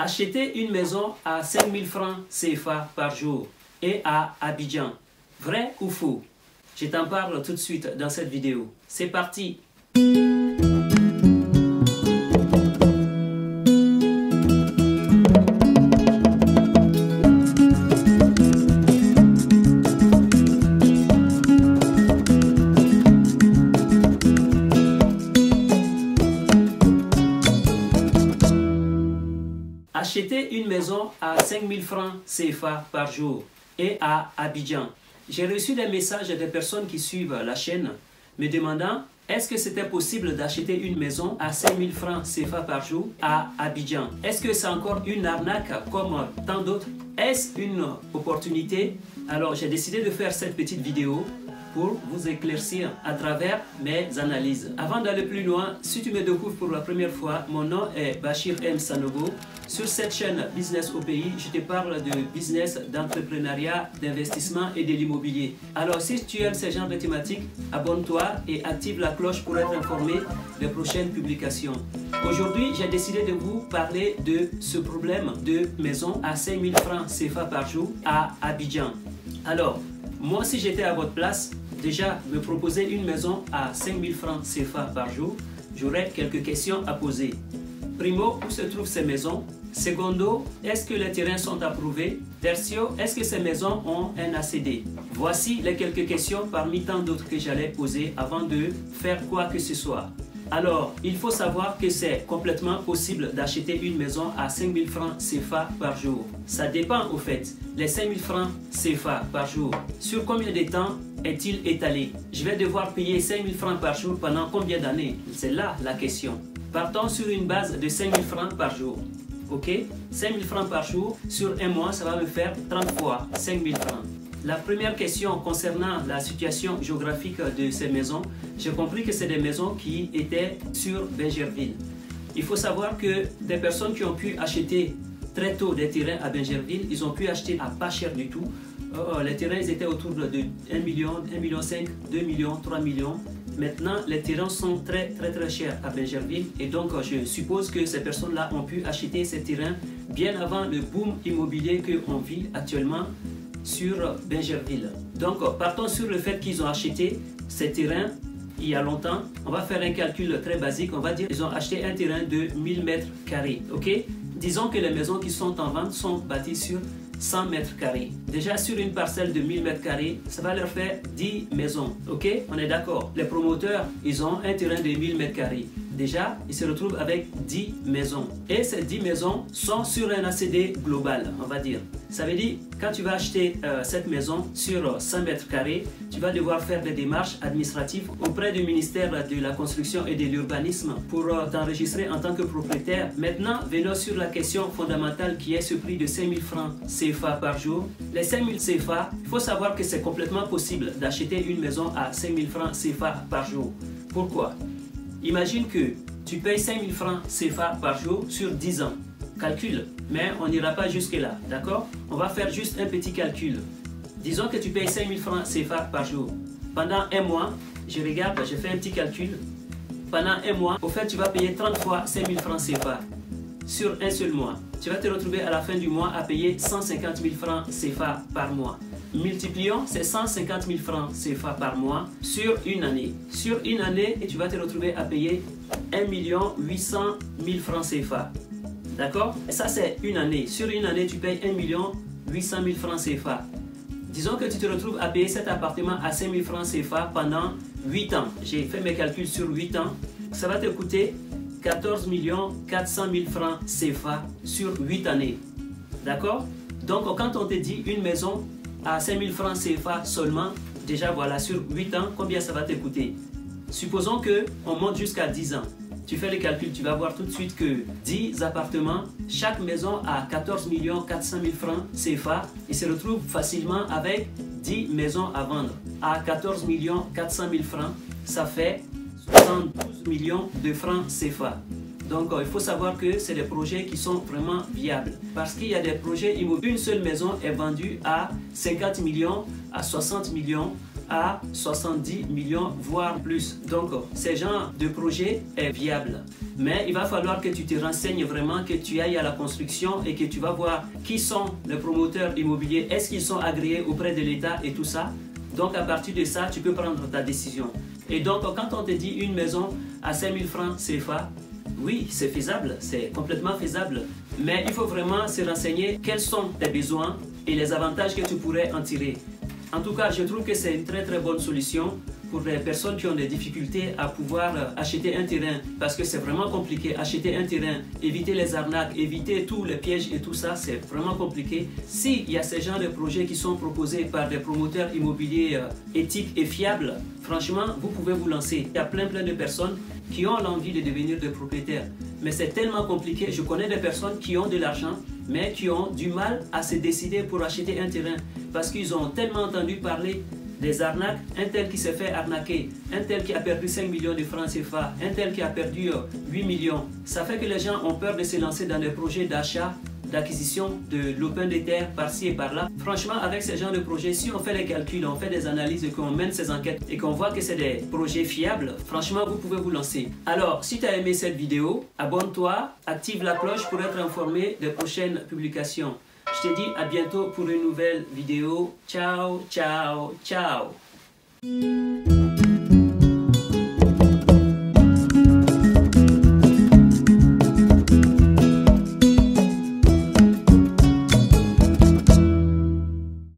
Acheter une maison à 5 000 francs CFA par jour et à Abidjan. Vrai ou faux? Je t'en parle tout de suite dans cette vidéo. C'est parti! Acheter une maison à 5 000 francs CFA par jour et à Abidjan. J'ai reçu des messages des personnes qui suivent la chaîne me demandant est-ce que c'était possible d'acheter une maison à 5 000 francs CFA par jour à Abidjan. Est-ce que c'est encore une arnaque comme tant d'autres? Est-ce une opportunité? Alors j'ai décidé de faire cette petite vidéo pour vous éclaircir à travers mes analyses. Avant d'aller plus loin, si tu me découvres pour la première fois, mon nom est Bachir M. Sanogo. Sur cette chaîne Business au pays, je te parle de business, d'entrepreneuriat, d'investissement et de l'immobilier. Alors si tu aimes ce genre de thématiques, abonne-toi et active la cloche pour être informé des prochaines publications. Aujourd'hui, j'ai décidé de vous parler de ce problème de maison à 5 000 francs CFA par jour à Abidjan. Alors, moi, si j'étais à votre place, déjà me proposer une maison à 5 000 francs CFA par jour, j'aurais quelques questions à poser. Primo, où se trouvent ces maisons? Secondo, est-ce que les terrains sont approuvés? Tertio, est-ce que ces maisons ont un ACD? Voici les quelques questions parmi tant d'autres que j'allais poser avant de faire quoi que ce soit. Alors, il faut savoir que c'est complètement possible d'acheter une maison à 5 000 francs CFA par jour. Ça dépend au fait. Les 5 000 francs CFA par jour, sur combien de temps est-il étalé? Je vais devoir payer 5 000 francs par jour pendant combien d'années? C'est là la question. Partons sur une base de 5 000 francs par jour. Ok? 5 000 francs par jour, sur un mois, ça va me faire 30 fois 5 000 francs. La première question concernant la situation géographique de ces maisons, j'ai compris que c'est des maisons qui étaient sur Bingerville. Il faut savoir que des personnes qui ont pu acheter très tôt des terrains à Bingerville, ils ont pu acheter à pas cher du tout. Les terrains ils étaient autour de 1 million, 1,5 million, 2 millions, 3 millions. Maintenant, les terrains sont très chers à Bingerville et donc je suppose que ces personnes-là ont pu acheter ces terrains bien avant le boom immobilier qu'on vit actuellement sur Bingerville. Donc, partons sur le fait qu'ils ont acheté ces terrains il y a longtemps. On va faire un calcul très basique. On va dire qu'ils ont acheté un terrain de 1000 mètres carrés. Ok? Disons que les maisons qui sont en vente sont bâties sur 100 mètres carrés. Déjà sur une parcelle de 1000 mètres carrés, ça va leur faire 10 maisons. Ok? On est d'accord? Les promoteurs, ils ont un terrain de 1000 mètres carrés. Déjà, ils se retrouvent avec 10 maisons. Et ces 10 maisons sont sur un ACD global, on va dire. Ça veut dire, quand tu vas acheter cette maison sur 100 mètres carrés, tu vas devoir faire des démarches administratives auprès du ministère de la Construction et de l'Urbanisme pour t'enregistrer en tant que propriétaire. Maintenant, venons sur la question fondamentale qui est ce prix de 5 000 francs CFA par jour. Les 5 000 CFA, il faut savoir que c'est complètement possible d'acheter une maison à 5 000 francs CFA par jour. Pourquoi? Imagine que tu payes 5 000 francs CFA par jour sur 10 ans. Calcule, mais on n'ira pas jusque là, d'accord? On va faire juste un petit calcul. Disons que tu payes 5 000 francs CFA par jour. Pendant un mois, je regarde, je fais un petit calcul. Pendant un mois, au fait, tu vas payer 30 fois 5 000 francs CFA sur un seul mois. Tu vas te retrouver à la fin du mois à payer 150 000 francs CFA par mois. Multiplions ces 150 000 francs CFA par mois sur une année. Sur une année, et tu vas te retrouver à payer 1 800 000 francs CFA. D'accord? Et ça, c'est une année. Sur une année, tu payes 1 800 000 francs CFA. Disons que tu te retrouves à payer cet appartement à 5 000 francs CFA pendant 8 ans. J'ai fait mes calculs sur 8 ans. Ça va te coûter 14 400 000 francs CFA sur 8 années. D'accord? Donc, quand on te dit une maison à 5 000 francs CFA seulement, déjà voilà, sur 8 ans, combien ça va te coûter? Supposons qu'on monte jusqu'à 10 ans. Tu fais le calcul, tu vas voir tout de suite que 10 appartements, chaque maison à 14 400 000 francs CFA, il se retrouve facilement avec 10 maisons à vendre. À 14 400 000 francs, ça fait 72 millions de francs CFA. Donc, il faut savoir que c'est des projets qui sont vraiment viables. Parce qu'il y a des projets immobiliers. Une seule maison est vendue à 50 millions, à 60 millions, à 70 millions, voire plus. Donc, ce genre de projet est viable. Mais il va falloir que tu te renseignes vraiment, que tu ailles à la construction et que tu vas voir qui sont les promoteurs immobiliers, est-ce qu'ils sont agréés auprès de l'État et tout ça. Donc, à partir de ça, tu peux prendre ta décision. Et donc, quand on te dit une maison à 5 000 francs CFA, oui, c'est faisable, c'est complètement faisable. Mais il faut vraiment se renseigner quels sont tes besoins et les avantages que tu pourrais en tirer. En tout cas, je trouve que c'est une très bonne solution pour les personnes qui ont des difficultés à pouvoir acheter un terrain, parce que c'est vraiment compliqué. Acheter un terrain, éviter les arnaques, éviter tous les pièges et tout ça, c'est vraiment compliqué. S'il y a ces genres de projets qui sont proposés par des promoteurs immobiliers éthiques et fiables, franchement, vous pouvez vous lancer. Il y a plein de personnes qui ont l'envie de devenir des propriétaires. Mais c'est tellement compliqué. Je connais des personnes qui ont de l'argent, mais qui ont du mal à se décider pour acheter un terrain, parce qu'ils ont tellement entendu parler des arnaques, un tel qui s'est fait arnaquer, un tel qui a perdu 5 millions de francs CFA, un tel qui a perdu 8 millions. Ça fait que les gens ont peur de se lancer dans des projets d'achat, d'acquisition de lopin de terre par-ci et par-là. Franchement, avec ce genre de projets, si on fait les calculs, on fait des analyses et qu'on mène ces enquêtes et qu'on voit que c'est des projets fiables, franchement, vous pouvez vous lancer. Alors, si tu as aimé cette vidéo, abonne-toi, active la cloche pour être informé des prochaines publications. Je te dis à bientôt pour une nouvelle vidéo. Ciao, ciao, ciao.